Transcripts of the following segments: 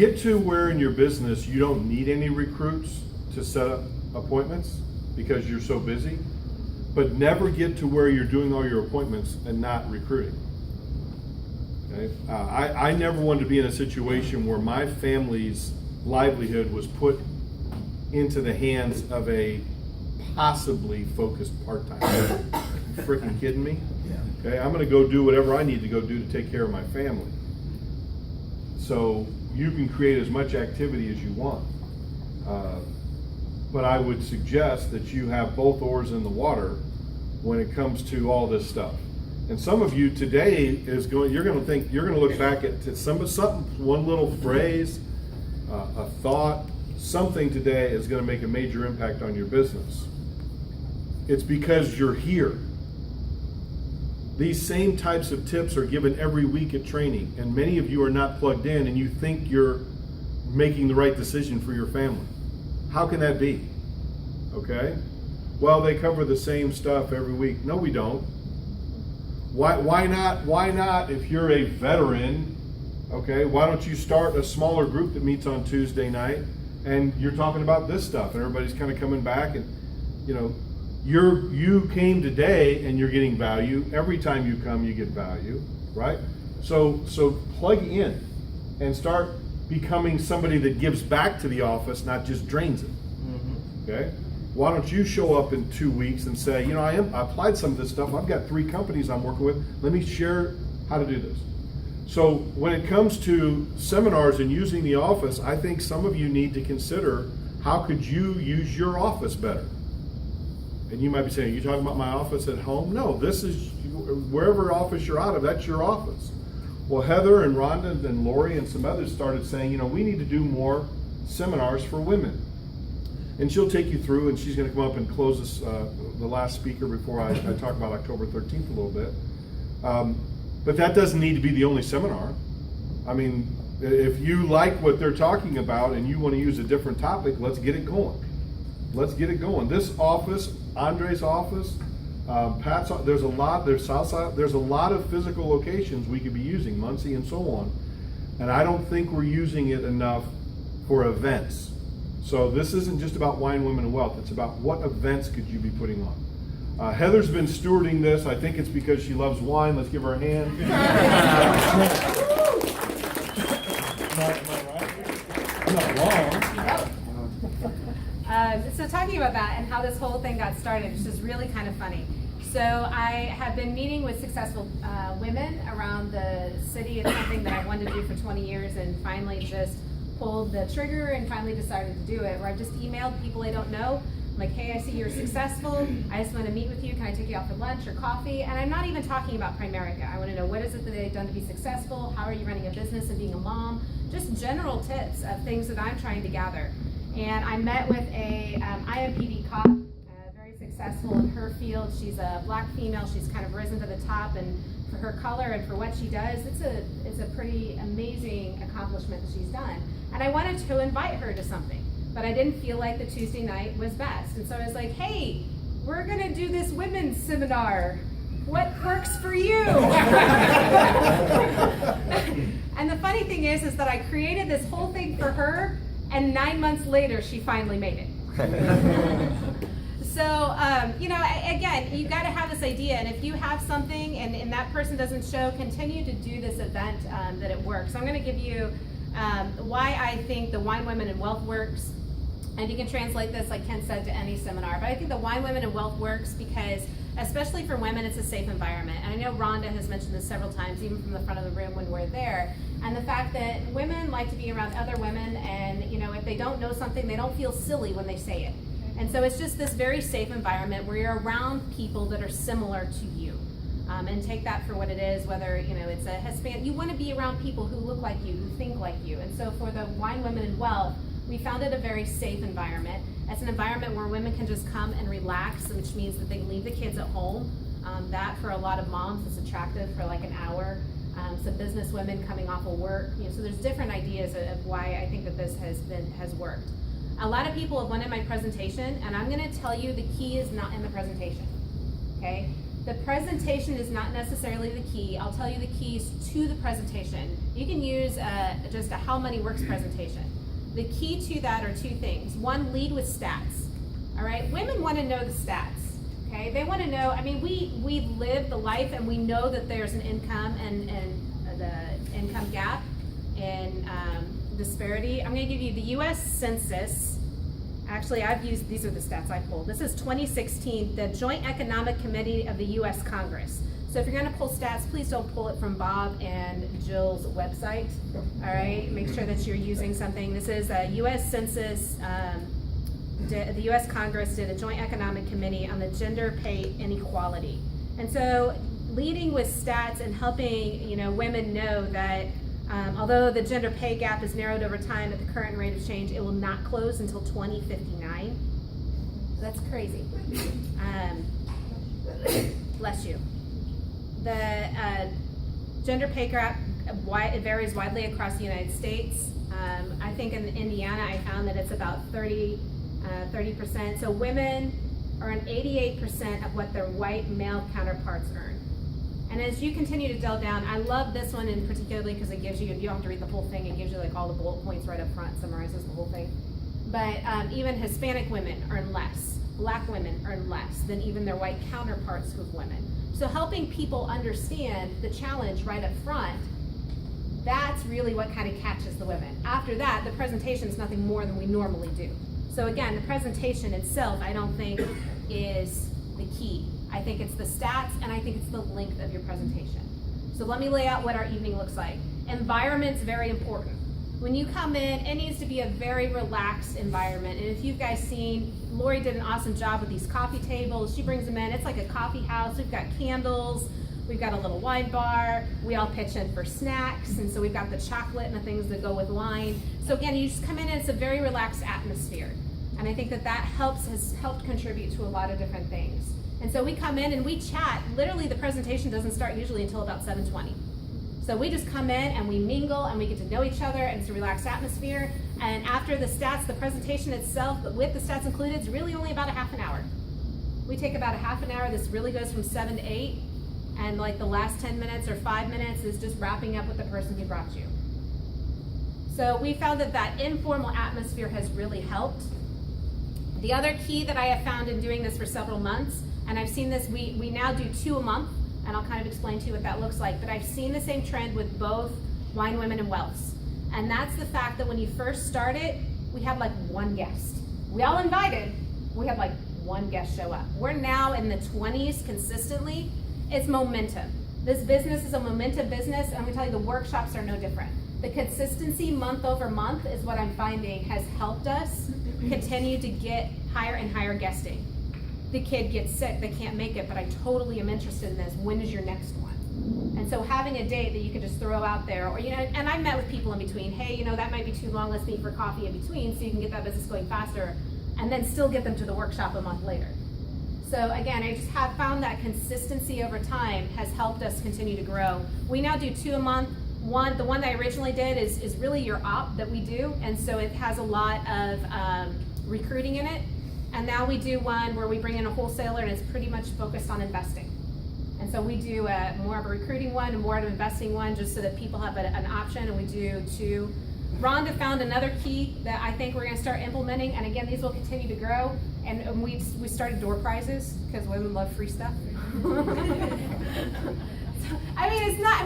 Get to where in your business you don't need any recruits to set up appointments because you're so busy, but never get to where you're doing all your appointments and not recruiting. Okay? I never wanted to be in a situation where my family's livelihood was put into the hands of a possibly focused part-timer. You freaking kidding me? Yeah. Okay, I'm going to go do whatever I need to go do to take care of my family. So you can create as much activity as you want. But I would suggest that you have both oars in the water when it comes to all this stuff. And some of you today you're going to look back at something, one little phrase, a thought, something today is going to make a major impact on your business. It's because you're here. These same types of tips are given every week at training, and many of you are not plugged in and you think you're making the right decision for your family. How can that be? Okay? Well, they cover the same stuff every week. No, we don't. Why not if you're a veteran, okay, why don't you start a smaller group that meets on Tuesday night and you're talking about this stuff and everybody's kind of coming back and, you know, you came today and you're getting value. Every time you come, you get value, right? So plug in and start becoming somebody that gives back to the office, not just drains it. Okay? Why don't you show up in 2 weeks and say, you know, I applied some of this stuff. I've got 3 companies I'm working with. Let me share how to do this. So when it comes to seminars and using the office, I think some of you need to consider how could you use your office better. And you might be saying, are you talking about my office at home? No, this is wherever office you're out of, that's your office. Well, Heather and Rhonda and Lori and some others started saying, you know, we need to do more seminars for women. And she'll take you through, and she's going to come up and close us, the last speaker before I talk about October 13th a little bit. But that doesn't need to be the only seminar. I mean, if you like what they're talking about and you want to use a different topic, let's get it going. Let's get it going. This office, Andre's office, Pat's, there's a lot of physical locations we could be using, Muncie and so on. And I don't think we're using it enough for events. So this isn't just about wine, women, and wealth. It's about what events could you be putting on. Heather's been stewarding this. I think it's because she loves wine. Let's give her a hand. Not wrong. So talking about that and how this whole thing got started, which is really kind of funny. So I have been meeting with successful women around the city. It's something that I wanted to do for 20 years and finally just pulled the trigger and finally decided to do it, where I've just emailed people I don't know. I'm like, hey, I see you're successful. I just want to meet with you. Can I take you out for lunch or coffee? And I'm not even talking about Primerica. I want to know, what is it that they've done to be successful? How are you running a business and being a mom? Just general tips of things that I'm trying to gather. And I met with a IMPD cop, very successful in her field. She's a black female. She's kind of risen to the top, and for her color and for what she does, it's a pretty amazing accomplishment that she's done. And I wanted to invite her to something, but I didn't feel like the Tuesday night was best. And so I was like, hey, we're gonna do this women's seminar. What works for you? And the funny thing is that I created this whole thing for her, and 9 months later, she finally made it. So, you know, again, you got to have this idea, and if you have something and that person doesn't show, continue to do this event that it works. So I'm going to give you why I think the Wine, Women, and Wealth works, and you can translate this, like Ken said, to any seminar. But I think the Wine, Women, and Wealth works because, especially for women, it's a safe environment. And I know Rhonda has mentioned this several times, even from the front of the room when we're there. And the fact that women like to be around other women, and you know, if they don't know something, they don't feel silly when they say it. And so it's just this very safe environment where you're around people that are similar to you. And take that for what it is, whether you know it's a Hispanic, you want to be around people who look like you, who think like you. And so for the Wine, Women, and Wealth, we found it a very safe environment. It's an environment where women can just come and relax, which means that they can leave the kids at home. That for a lot of moms is attractive for like an hour. Some business women coming off of work. You know, so there's different ideas of why I think that this has worked. A lot of people have wanted my presentation, and I'm going to tell you the key is not in the presentation. Okay, The presentation is not necessarily the key. I'll tell you the keys to the presentation. You can use just a how money works presentation. The key to that are two things. One, lead with stats. All right, women want to know the stats. Okay, they want to know. I mean, we live the life, and we know that there's an income and the income gap and disparity. I'm going to give you the U.S. Census. Actually, these are the stats I pulled. This is 2016, the Joint Economic Committee of the U.S. Congress. So if you're going to pull stats, please don't pull it from Bob and Jill's website. All right, make sure that you're using something. This is a U.S. Census. The U.S. Congress did a Joint Economic Committee on the gender pay inequality. And so leading with stats and helping women know that although the gender pay gap is narrowed over time at the current rate of change, it will not close until 2059. That's crazy. Bless you. The gender pay gap it varies widely across the United States. I think in Indiana, I found that it's about 30%. So women earn 88% of what their white male counterparts earn. And as you continue to delve down, I love this one in particularly because it gives you don't have to read the whole thing, it gives you like all the bullet points right up front, summarizes the whole thing. But even Hispanic women earn less, Black women earn less than even their white counterparts with women. So helping people understand the challenge right up front, that's really what kind of catches the women. After that, the presentation is nothing more than we normally do. So again, the presentation itself, I don't think is the key. I think it's the stats, and I think it's the length of your presentation. So let me lay out what our evening looks like. Environment's very important. When you come in, it needs to be a very relaxed environment. And if you guys seen, Lori did an awesome job with these coffee tables. She brings them in. It's like a coffee house. We've got candles. We've got a little wine bar. We all pitch in for snacks. And so we've got the chocolate and the things that go with wine. So again, you just come in and it's a very relaxed atmosphere. And I think that has helped contribute to a lot of different things. And so we come in and we chat. Literally, the presentation doesn't start usually until about 7:20. So we just come in and we mingle and we get to know each other, and it's a relaxed atmosphere. And after the stats, the presentation itself, but with the stats included, is really only about a half an hour. We take about a half an hour. This really goes from 7 to 8. And like the last 10 minutes or 5 minutes is just wrapping up with the person who brought you. So we found that informal atmosphere has really helped. The other key that I have found in doing this for several months, and I've seen this, we now do 2 a month, and I'll kind of explain to you what that looks like, but I've seen the same trend with both Wine Women and Wealths. And that's the fact that when you first started, we had like 1 guest. We all invited, we had like 1 guest show up. We're now in the 20s consistently. It's momentum. This business is a momentum business, and I'm gonna tell you the workshops are no different. The consistency month over month is what I'm finding has helped us continue to get higher and higher guesting. The kid gets sick, they can't make it, but I totally am interested in this. When is your next one? And so having a date that you could just throw out there, or and I met with people in between, hey, that might be too long, let's meet for coffee in between so you can get that business going faster, and then still get them to the workshop a month later. So again, I just have found that consistency over time has helped us continue to grow. We now do 2 a month. The one that I originally did is really your op that we do, and so it has a lot of recruiting in it. And now we do one where we bring in a wholesaler, and it's pretty much focused on investing. And so we do more of a recruiting one and more of an investing one, just so that people have an option. And we do 2. Rhonda found another key that I think we're going to start implementing, and again, these will continue to grow. And we started door prizes because women love free stuff.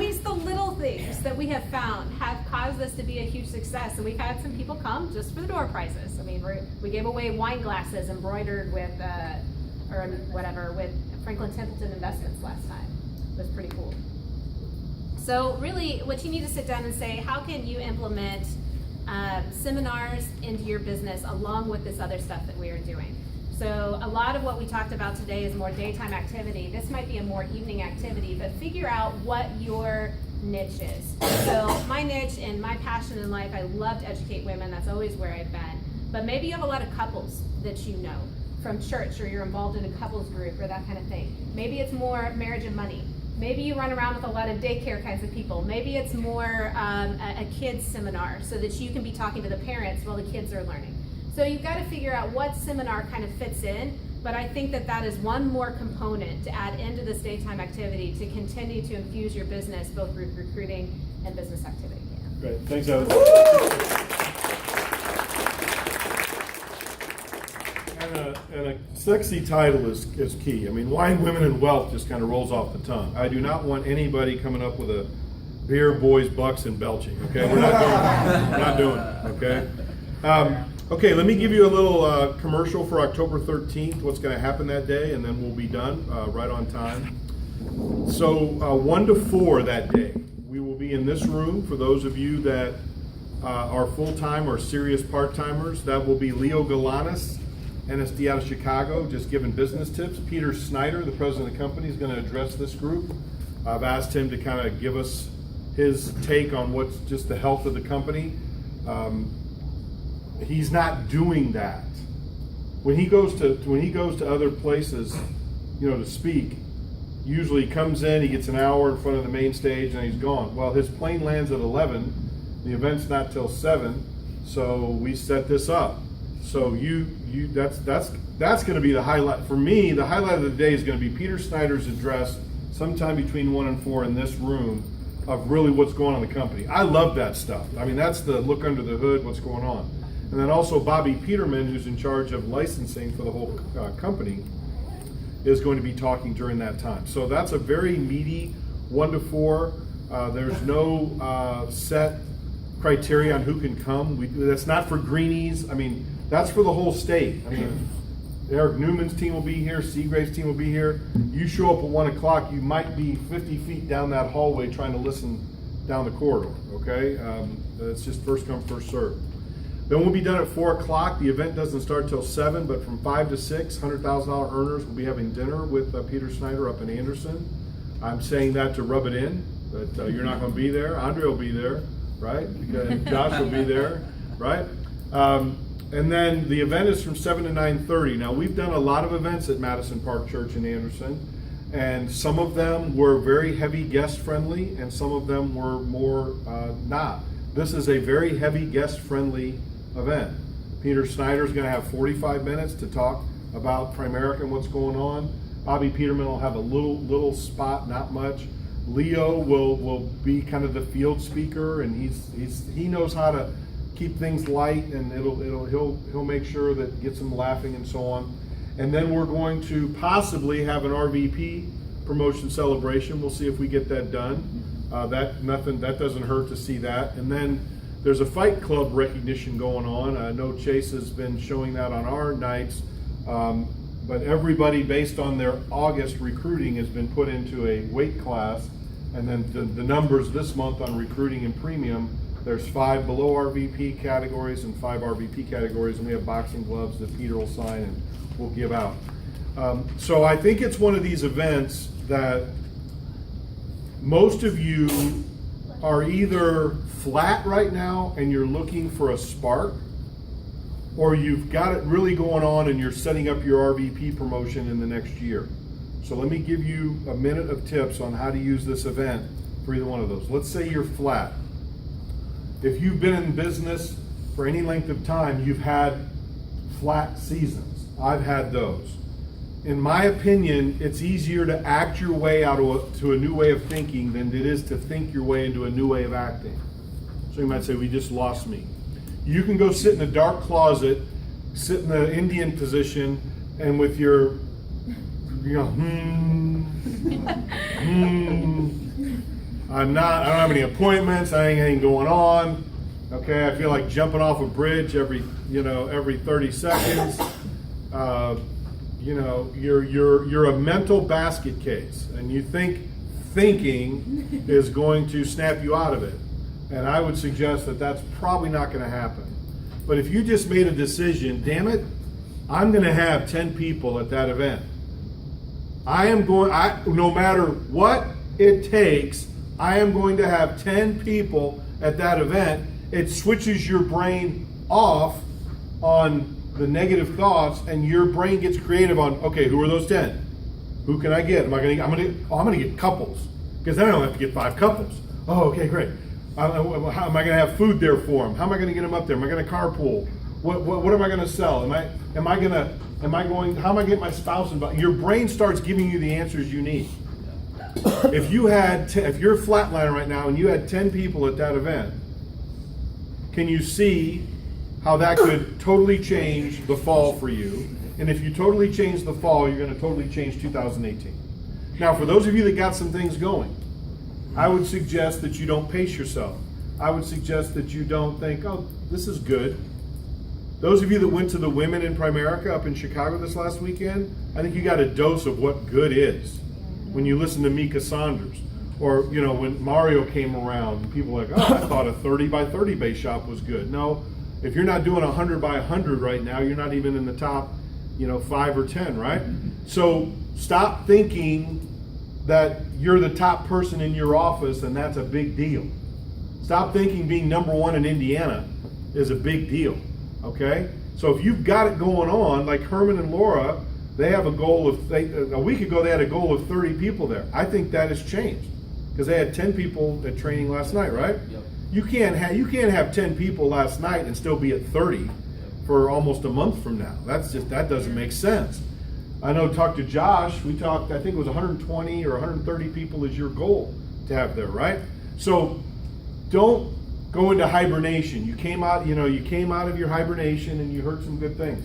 It's the little things that we have found have caused this to be a huge success. And we've had some people come just for the door prizes. We gave away wine glasses embroidered with, with Franklin Templeton Investments last time. It was pretty cool. So really, what you need to sit down and say, how can you implement seminars into your business along with this other stuff that we are doing? So a lot of what we talked about today is more daytime activity. This might be a more evening activity, but figure out what your niche is. So my niche and my passion in life, I love to educate women. That's always where I've been. But maybe you have a lot of couples that you know from church, or you're involved in a couples group or that kind of thing. Maybe it's more marriage and money. Maybe you run around with a lot of daycare kinds of people. Maybe it's more a kids seminar so that you can be talking to the parents while the kids are learning. So you've got to figure out what seminar kind of fits in But I think that that is one more component to add into this daytime activity to continue to infuse your business, both recruiting and business activity. Great, thanks, Evan. And a sexy title is key. I mean, Wine, Women, and Wealth just kind of rolls off the tongue. I do not want anybody coming up with a beer, boys, bucks, and belching. Okay, we're not doing it. Okay. Okay, let me give you a little commercial for October 13th. What's going to happen that day, and then we'll be done right on time. So 1 to 4 that day, we will be in this room. For those of you that are full-time or serious part-timers, that will be Leo Galanis, NSD out of Chicago, just giving business tips. Peter Snyder, the president of the company, is going to address this group. I've asked him to kind of give us his take on what's just the health of the company. He's not doing that. When he goes to other places, to speak, usually he comes in, he gets an hour in front of the main stage, and he's gone. Well, his plane lands at 11. The event's not till 7, so we set this up. So that's going to be the highlight for me. The highlight of the day is going to be Peter Snyder's address sometime between 1 and 4 in this room of really what's going on in the company. I love that stuff. I mean, that's the look under the hood, what's going on. And then also Bobby Peterman, who's in charge of licensing for the whole company, is going to be talking during that time. So that's a very meaty 1 to 4. There's no set criteria on who can come. That's not for greenies. I mean, that's for the whole state. I mean, Eric Newman's team will be here, Seagrave's team will be here. You show up at 1 o'clock, you might be 50 feet down that hallway trying to listen down the corridor, okay? It's just first come, first serve. Then we'll be done at 4 o'clock. The event doesn't start till 7, but from 5 to 6, $100,000 earners will be having dinner with Peter Snyder up in Anderson. I'm saying that to rub it in, that you're not going to be there. Andre will be there, right? And Josh will be there, right? And then the event is from 7 to 9:30. Now, we've done a lot of events at Madison Park Church in Anderson, and some of them were very heavy guest friendly, and some of them were more not. This is a very heavy guest friendly event. Peter Snyder is going to have 45 minutes to talk about Primerica and what's going on. Bobby Peterman will have a little spot, not much. Leo will be kind of the field speaker, and he knows how to keep things light, and he'll make sure that gets them laughing and so on. And then we're going to possibly have an RVP promotion celebration. We'll see if we get that done. That doesn't hurt to see that. And then there's a Fight Club recognition going on. I know Chase has been showing that on our nights, but everybody based on their August recruiting has been put into a weight class. And then the numbers this month on recruiting and premium, there's 5 below RVP categories and 5 RVP categories, and we have boxing gloves that Peter will sign and we'll give out. So I think it's one of these events that most of you are either flat right now and you're looking for a spark, or you've got it really going on and you're setting up your RVP promotion in the next year. So let me give you a minute of tips on how to use this event for either one of those. Let's say you're flat. If you've been in business for any length of time, you've had flat seasons. I've had those. In my opinion, it's easier to act your way out to a new way of thinking than it is to think your way into a new way of acting. So you might say, "We just lost me." You can go sit in a dark closet, sit in the Indian position, and with your, I don't have any appointments, I ain't anything going on. Okay, I feel like jumping off a bridge every 30 seconds. You're a mental basket case, and you think thinking is going to snap you out of it. And I would suggest that that's probably not going to happen. But if you just made a decision, damn it, I'm going to have 10 people at that event. No matter what it takes, I am going to have 10 people at that event. It switches your brain off on the negative thoughts, and your brain gets creative on, okay, who are those 10? Who can I get? I'm going to get couples, because then I don't have to get 5 couples. Oh, okay, great. How am I going to have food there for them? How am I going to get them up there? Am I going to carpool? What am I going to sell? How am I getting my spouse involved? Your brain starts giving you the answers you need. If you're a flatliner right now and you had 10 people at that event, can you see how that could totally change the fall for you? And if you totally change the fall, you're going to totally change 2018. Now, for those of you that got some things going, I would suggest that you don't pace yourself. I would suggest that you don't think, oh, this is good. Those of you that went to the Women in Primerica up in Chicago this last weekend, I think you got a dose of what good is. When you listen to Mika Saunders, or when Mario came around, people were like, oh, I thought a 30 by 30 base shop was good. No, if you're not doing 100 by 100 right now, you're not even in the top 5 or 10, right? So stop thinking that you're the top person in your office and that's a big deal. Stop thinking being number one in Indiana is a big deal, okay? So if you've got it going on, like Herman and Laura, they have a goal of, a week ago they had a goal of 30 people there. I think that has changed because they had 10 people at training last night, right? Yep. You can't have 10 people last night and still be at 30 for almost a month from now. That doesn't make sense. I know, talked to Josh, I think it was 120 or 130 people is your goal to have there, right? So don't go into hibernation. You came out of your hibernation and you heard some good things.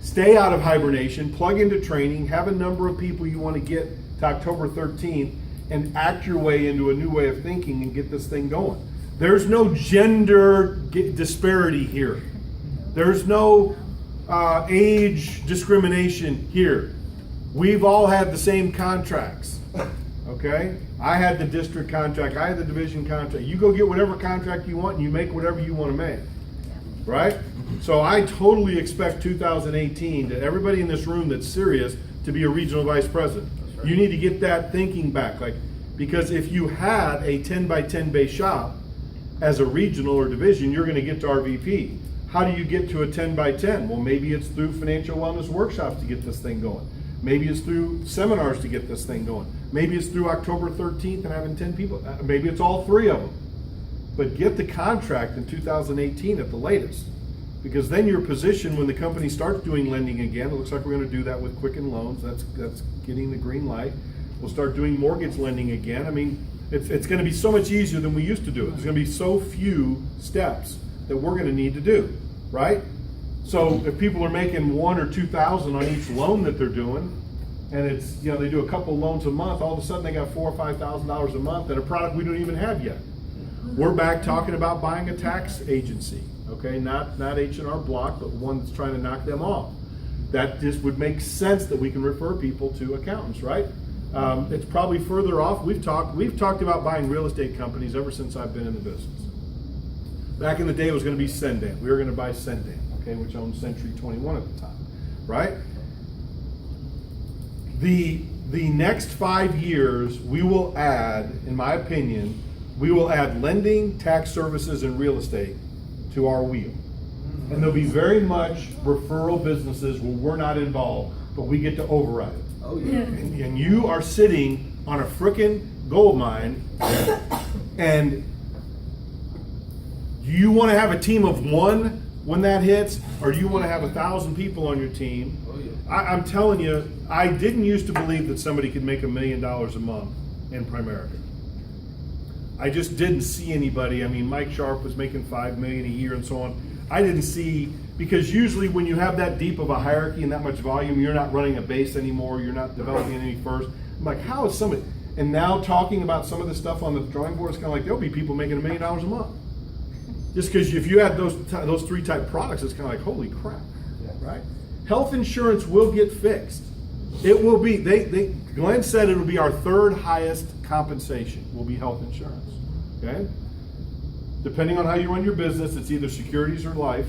Stay out of hibernation, plug into training, have a number of people you want to get to October 13th and act your way into a new way of thinking and get this thing going. There's no gender disparity here. There's no age discrimination here. We've all had the same contracts, okay? I had the district contract, I had the division contract. You go get whatever contract you want and you make whatever you want to make, right? So I totally expect 2018 that everybody in this room that's serious to be a regional vice president. Right. You need to get that thinking back, because if you had a 10 by 10 base shop as a regional or division, you're going to get to RVP. How do you get to a 10 by 10? Well, maybe it's through financial wellness workshops to get this thing going. Maybe it's through seminars to get this thing going. Maybe it's through October 13th and having 10 people. Maybe it's all three of them. But get the contract in 2018 at the latest. Because then you're positioned when the company starts doing lending again. It looks like we're going to do that with Quicken Loans. That's getting the green light. We'll start doing mortgage lending again. I mean, it's going to be so much easier than we used to do it. There's going to be so few steps that we're going to need to do, right? So if people are making $1,000 or $2,000 on each loan that they're doing, and it's they do a couple loans a month, all of a sudden they got $4,000 or $5,000 a month and a product we don't even have yet. We're back talking about buying a tax agency. Okay, not H&R Block, but one that's trying to knock them off. That just would make sense that we can refer people to accountants, right? It's probably further off. We've talked about buying real estate companies ever since I've been in the business. Back in the day, it was going to be Sendan. We were going to buy Sendan, okay, which owned Century 21 at the time, right? The next 5 years, we will add, in my opinion, lending, tax services, and real estate to our wheel. And there'll be very much referral businesses where we're not involved, but we get to override it. Oh yeah. And you are sitting on a frickin' gold mine, and do you want to have a team of one when that hits, or do you want to have 1,000 people on your team? Oh yeah. I'm telling you, I didn't used to believe that somebody could make $1 million a month in Primerica. I just didn't see anybody. I mean, Mike Sharp was making $5 million a year and so on. I didn't see, because usually when you have that deep of a hierarchy and that much volume, you're not running a base anymore. You're not developing any first. I'm like, how is somebody? And now talking about some of the stuff on the drawing board, it's kind of like there'll be people making $1 million a month. Just because if you had those three type products, it's kind of like, holy crap, right? Health insurance will get fixed. It will be. Glenn said it will be our third highest compensation. Will be health insurance. Okay. Depending on how you run your business, it's either securities or life,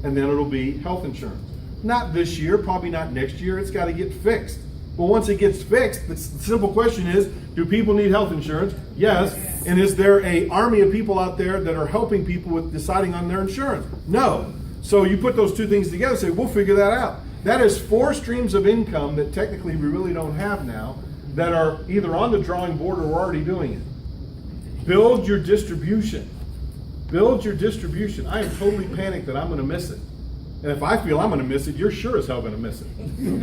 and then it'll be health insurance. Not this year, probably not next year. It's got to get fixed. But once it gets fixed, the simple question is: do people need health insurance? Yes. And is there an army of people out there that are helping people with deciding on their insurance? No. So you put those two things together and say, we'll figure that out. That is 4 streams of income that technically we really don't have now that are either on the drawing board or we're already doing it. Build your distribution. Build your distribution. I am totally panicked that I'm going to miss it. And if I feel I'm going to miss it, you're sure as hell going to miss it.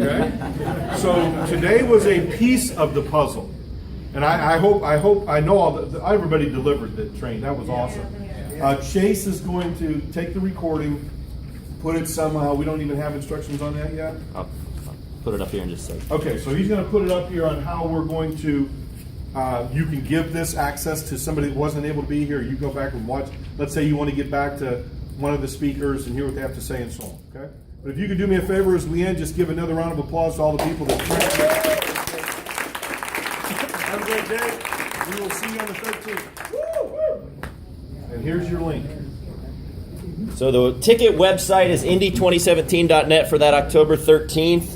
Okay? So today was a piece of the puzzle. And I know everybody delivered the train. That was awesome. Chase is going to take the recording, put it somehow. We don't even have instructions on that yet. I'll put it up here in just a second. Okay, so he's going to put it up here on how we're going to, you can give this access to somebody that wasn't able to be here. You go back and watch. Let's say you want to get back to one of the speakers and hear what they have to say and so on. Okay? But if you could do me a favor as we end, just give another round of applause to all the people that have a great day. We will see you on the 13th. And here's your link. So the ticket website is indy2017.net for that October 13th.